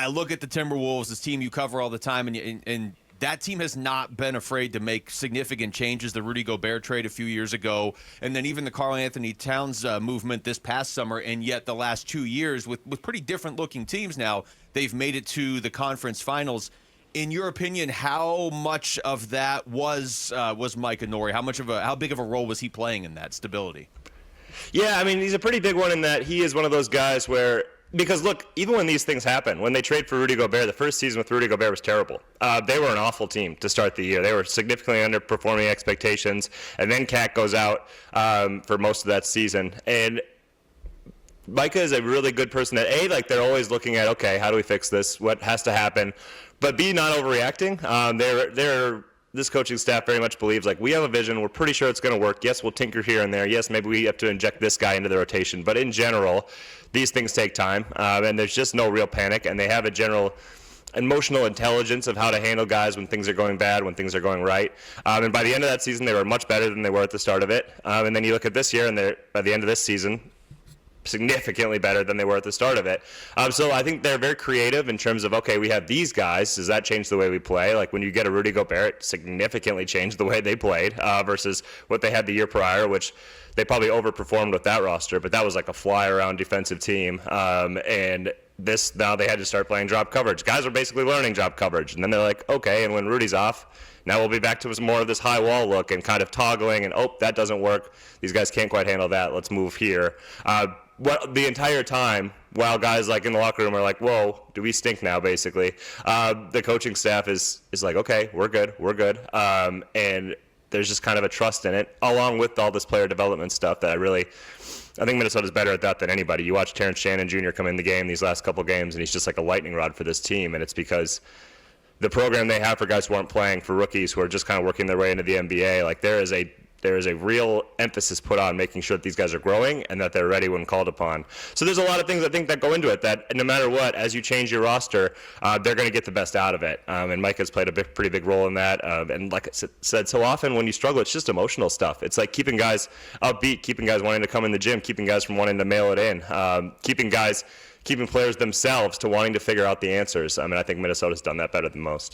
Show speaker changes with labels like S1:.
S1: look at the Timberwolves, this team you cover all the time, and that team has not been afraid to make significant changes. The Rudy Gobert trade a few years ago, and then even the Karl Anthony Towns movement this past summer, and yet the last 2 years with pretty different-looking teams now, they've made it to the conference finals. In your opinion, how much of that was Micah Nori? How big of a role was he playing in that stability?
S2: Yeah, I mean, he's a pretty big one in that he is one of those guys where, because look, even when these things happen, when they trade for Rudy Gobert, the first season with Rudy Gobert was terrible. They were an awful team to start the year. They were significantly underperforming expectations, and then Cat goes out for most of that season. And Micah is a really good person that, A, like they're always looking at, okay, how do we fix this? What has to happen? But B, not overreacting. This coaching staff very much believes, like, we have a vision. We're pretty sure it's going to work. Yes, we'll tinker here and there. Yes, maybe we have to inject this guy into the rotation. But in general, these things take time, and there's just no real panic. And they have a general emotional intelligence of how to handle guys when things are going bad, when things are going right. And by the end of that season, they were much better than they were at the start of it. And then you look at this year, and by the end of this season, significantly better than they were at the start of it. So I think they're very creative in terms of, okay, we have these guys. Does that change the way we play? Like when you get a Rudy Gobert, it significantly changed the way they played versus what they had the year prior, which they probably overperformed with that roster, but that was like a fly-around defensive team. And now they had to start playing drop coverage. Guys are basically learning drop coverage. And then they're like, okay, and when Rudy's off, now we'll be back to more of this high wall look and kind of toggling and, oh, that doesn't work. These guys can't quite handle that. Let's move here. The entire time, while guys like in the locker room are like, whoa, do we stink now, basically, the coaching staff is like, okay, we're good. And there's just kind of a trust in it, along with all this player development stuff that I think Minnesota's better at that than anybody. You watch Terrence Shannon Jr. come in the game these last couple games, and he's just like a lightning rod for this team, and it's because the program they have for guys who aren't playing, for rookies who are just kind of working their way into the NBA, like there is a real emphasis put on making sure that these guys are growing and that they're ready when called upon. So there's a lot of things I think that go into it that no matter what, as you change your roster, they're going to get the best out of it. And Mike has played a pretty big role in that. And like I said, so often when you struggle, it's just emotional stuff. It's like keeping guys upbeat, keeping guys wanting to come in the gym, keeping guys from wanting to mail it in, keeping players themselves to wanting to figure out the answers. I mean, I think Minnesota's done that better than most.